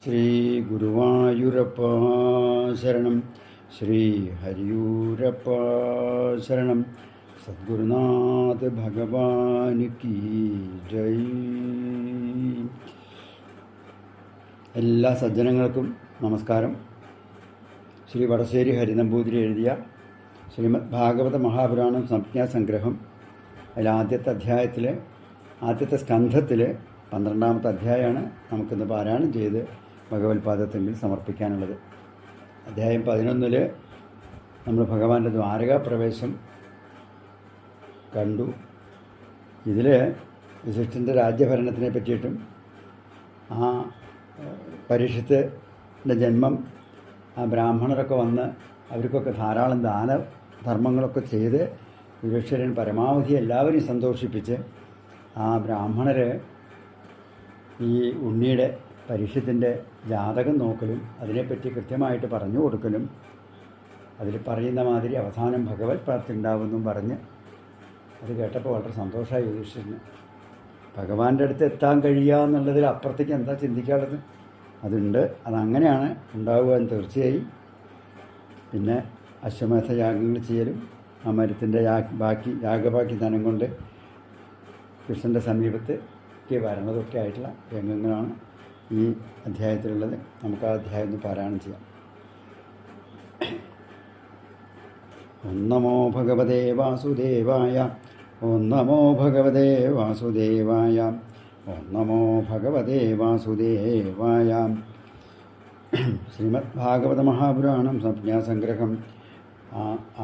ശ്രീ ഗുരുവായൂരപ്പ ശരണം. ശ്രീ ഹരിയൂരപ്പ ശരണം. സദ്ഗുരുനാഥ് ഭഗവാന് കീ ജയ്. എല്ലാ സജ്ജനങ്ങൾക്കും നമസ്കാരം. ശ്രീ വടശ്ശേരി ഹരിനമ്പൂതിരി എഴുതിയ ശ്രീമദ് ഭാഗവത മഹാപുരാണം സംജ്ഞാസംഗ്രഹം അതിൽ ആദ്യത്തെ സ്കന്ധത്തിൽ 12ാമത്തെ അധ്യായമാണ് നമുക്കിന്ന് പാരായണം ചെയ്ത് ഭഗവത്പാദത്തെങ്കിൽ സമർപ്പിക്കാനുള്ളത്. അധ്യായം 11 നമ്മൾ ഭഗവാന്റെ ദ്വാരകാപ്രവേശം കണ്ടു. ഇതിൽ വസിഷ്ഠൻ്റെ രാജ്യഭരണത്തിനെ പറ്റിയിട്ടും ആ പരീക്ഷത്തിൻ്റെ ജന്മം, ആ ബ്രാഹ്മണരൊക്കെ വന്ന് അവർക്കൊക്കെ ധാരാളം ദാനധർമ്മങ്ങളൊക്കെ ചെയ്ത് യുധിഷ്ഠിരൻ പരമാവധി എല്ലാവരെയും സന്തോഷിപ്പിച്ച് ആ ബ്രാഹ്മണർ ഈ ഉണ്ണിയുടെ പരീക്ഷത്തിൻ്റെ ജാതകം നോക്കലും അതിനെപ്പറ്റി കൃത്യമായിട്ട് പറഞ്ഞു കൊടുക്കലും അതിൽ പറയുന്ന മാതിരി അവസാനം ഭഗവത് പ്രാപ്തി ഉണ്ടാവുമെന്നും പറഞ്ഞ് അത് കേട്ടപ്പോൾ വളരെ സന്തോഷമായി യുധിഷ്ഠിരന്. ഭഗവാന്റെ അടുത്ത് എത്താൻ കഴിയുക എന്നുള്ളതിൽ അപ്പുറത്തേക്ക് എന്താ ചിന്തിക്കാനുള്ളത്? അതുണ്ട്, അതങ്ങനെയാണ് ഉണ്ടാവുക എന്ന് തീർച്ചയായും. പിന്നെ അശ്വമേധ യാഗങ്ങൾ ചെയ്യലും ആ മരത്തിൻ്റെ യാഗബാക്കി ധനം കൊണ്ട് കൃഷ്ണൻ്റെ സമീപത്തേക്ക് വരണതൊക്കെ ആയിട്ടുള്ള രംഗങ്ങളാണ് ഈ അധ്യായത്തിലുള്ളത്. നമുക്ക് ആ അധ്യായം ഒന്ന് പാരായണം ചെയ്യാം. ഓം നമോ ഭഗവതേ വാസുദേവായ. ഓം നമോ ഭഗവതേ വാസുദേവായ. ഓം നമോ ഭഗവതേ വാസുദേവായ. ശ്രീമദ് ഭാഗവത മഹാപുരാണം സംജ്ഞാസംഗ്രഹം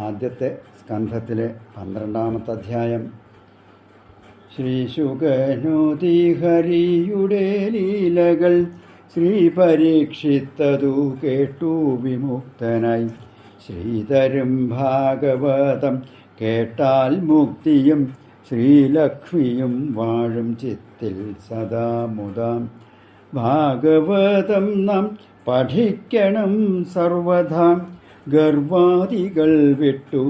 ആദ്യത്തെ സ്കന്ധത്തിലെ 12ാമത്തെ അധ്യായം. ശ്രീ ശുകനോതി ഹരിയുടെ ലീലകൾ ശ്രീ പരീക്ഷിത്തതു കേട്ടു വിമുക്തനായി. ശ്രീധരും ഭാഗവതം കേട്ടാൽ മുക്തിയും ശ്രീലക്ഷ്മിയും വാഴും ചിത്തിൽ സദാ മുദാം. ഭാഗവതം നാം പഠിക്കണം സർവധാ, ഗർവാദികൾ വിട്ടു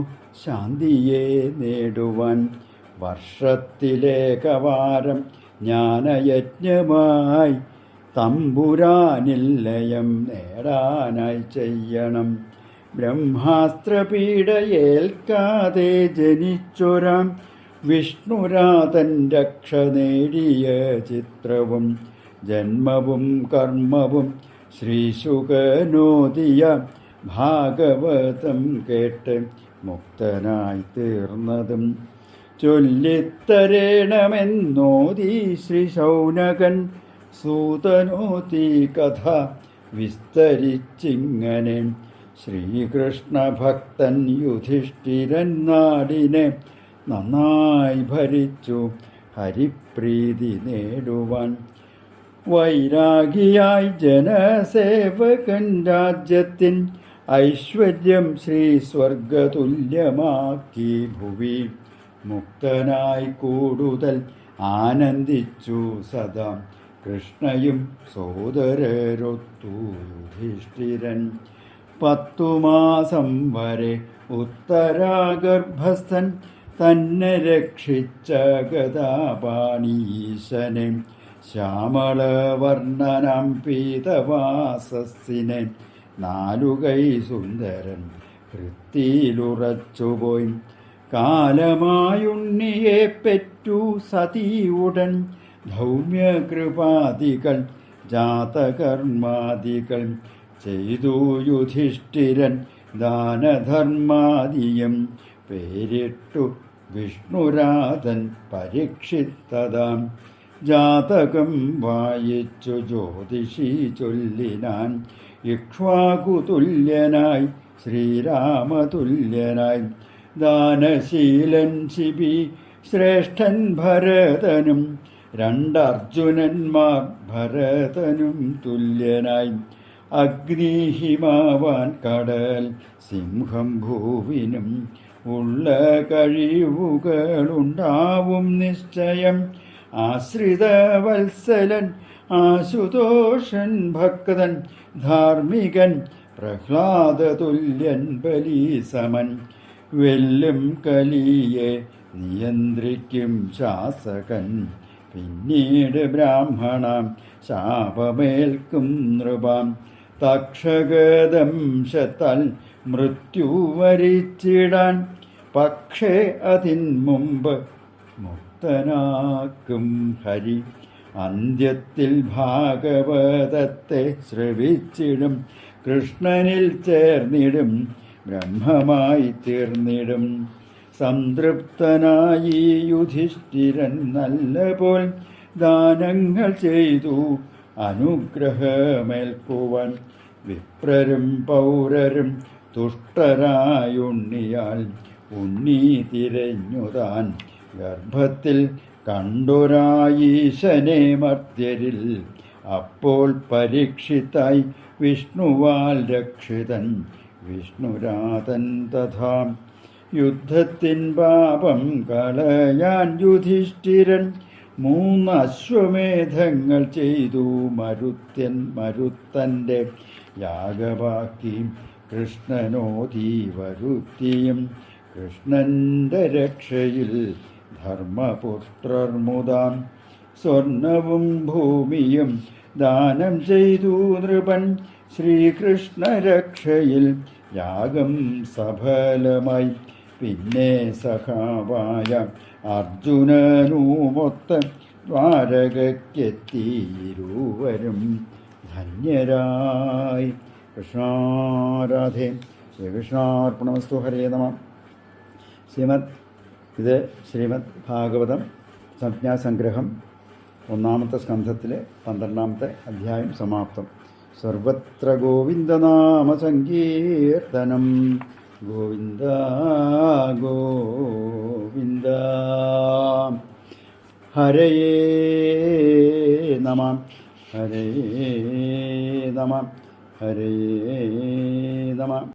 ശാന്തിയെ നേടുവാൻ. വർഷത്തിലേകവാരം ജ്ഞാനയജ്ഞമായി തമ്പുരാനിൽ ലയം നേടാനായി ചെയ്യണം. ബ്രഹ്മാസ്ത്രപീഡയേൽക്കാതെ ജനിച്ചൊരാം വിഷ്ണുരാതൻ രക്ഷ നേടിയ ചിത്രവും ജന്മവും കർമ്മവും ശ്രീശുകനോദിയ ഭാഗവതം കേട്ട് മുക്തനായി തീർന്നതും ചൊല്ലിത്തരേണമെന്നോതി ശ്രീ ശൗനകൻ. സൂതനോതി കഥ വിസ്തരിച്ചിങ്ങനെ. ശ്രീകൃഷ്ണഭക്തൻ യുധിഷ്ഠിരൻ നാടിനെ നന്നായി ഭരിച്ചു ഹരിപ്രീതി നേടുവാൻ. വൈരാഗിയായി ജനസേവകൻ രാജ്യത്തിൻ ഐശ്വര്യം ശ്രീ സ്വർഗതുല്യമാക്കി ഭുവി. മുക്തനായി കൂടുതൽ ആനന്ദിച്ചു സദാ കൃഷ്ണയും സോദരരൊത്തു യുധിഷ്ഠിരൻ. 10 മാസം വരെ ഉത്തരാഗർഭസ്ഥൻ തന്നെ രക്ഷിച്ച ഗദാപാണീശനെ. ശ്യാമളവർണ്ണനാം പീതവാസസ്സിനെ 4 കൈ സുന്ദരൻ വൃത്തിയിലുറച്ചുപോയി. കാലമായുണ്ണിയെ പെറ്റു സതിയുടൻ ധൗമ്യകൃപാദികൾ ജാതകർമാദികൾ ചെയ്തു യുധിഷ്ഠിരൻ. ദാനധർമാദിയം പേരിട്ടു വിഷ്ണുരാതൻ പരീക്ഷിത്തതാം. ജാതകം വായിച്ചു ജ്യോതിഷി ചൊല്ലിനാൻ. ഇക്ഷ്വാകുതുല്യനായി ശ്രീരാമതുല്യനായി ദാനശീലൻ ശിബി ശ്രേഷ്ഠൻ ഭരതനും. 2 അർജുനന്മാർ ഭരതനും തുല്യനായി. അഗ്നിഹിമാവാൻ കടൽ സിംഹം ഭൂവിനും ഉള്ള കഴിവുകളുണ്ടാവും നിശ്ചയം. ആശ്രിതവത്സലൻ ആശുതോഷൻ ഭക്തൻ ധാർമ്മികൻ പ്രഹ്ലാദതുല്യൻ ബലീസമൻ. വെല്ലും കലിയെ നിയന്ത്രിക്കും ശാസകൻ പിന്നീട് ബ്രാഹ്മണാം ശാപമേൽക്കും നൃപാം തക്ഷകദംശത്താൽ മൃത്യു വരിച്ചിടാൻ പക്ഷേ അതിന്മുമ്പ് മുക്തനാക്കും ഹരി. അന്ത്യത്തിൽ ഭാഗവതത്തെ ശ്രവിച്ചിടും കൃഷ്ണനിൽ ചേർന്നിടും ബ്രഹ്മമായി തീർന്നിടും. സംതൃപ്തനായി യുധിഷ്ഠിരൻ നല്ലപോൽ ദാനങ്ങൾ ചെയ്തു അനുഗ്രഹമേൽക്കുവാൻ. വിപ്രരും പൗരരും തുഷ്ടരായുണ്ണിയാൽ ഉണ്ണി തിരഞ്ഞുതാൻ ഗർഭത്തിൽ കണ്ടൊരായീശനെ മർത്യരിൽ. അപ്പോൾ പരീക്ഷിത്തായി വിഷ്ണുവാൽ രക്ഷിതൻ വിഷ്ണുരാതൻ തഥാ. യുദ്ധത്തിൻ പാപം കളയാൻ യുധിഷ്ഠിരൻ 3 അശ്വമേധങ്ങൾ ചെയ്തു മരുത്തൻ്റെ യാഗമാക്കി കൃഷ്ണനോധി വരുത്തിയും. കൃഷ്ണൻ്റെ രക്ഷയിൽ ധർമ്മപുത്രർ മുതാം സ്വർണവും ഭൂമിയും ദാനം ചെയ്തു നൃപൻ. ശ്രീകൃഷ്ണ രക്ഷയിൽ യാഗം സഫലമായി. പിന്നെ സഖാവായ അർജുനനുമൊത്ത് ദ്വാരകയ്ക്കെത്തിയിരുവരും ധന്യരായി. കൃഷ്ണാരാധേ. ശ്രീകൃഷ്ണാർപ്പണമസ്തു. ഹരേ നമ. ഇത് ശ്രീമദ് ഭാഗവതം സംജ്ഞാസംഗ്രഹം 1-ാമത്തെ സ്കന്ധത്തിലെ 12-ാമത്തെ അധ്യായം സമാപ്തം. സർവത്ര ഗോവിന്ദനാമ സങ്കീർത്തനം. ഗോവിന്ദ ഗോവിന്ദ. ഹരയേ നമ. ഹരയേ നമ. ഹരയേ നമ.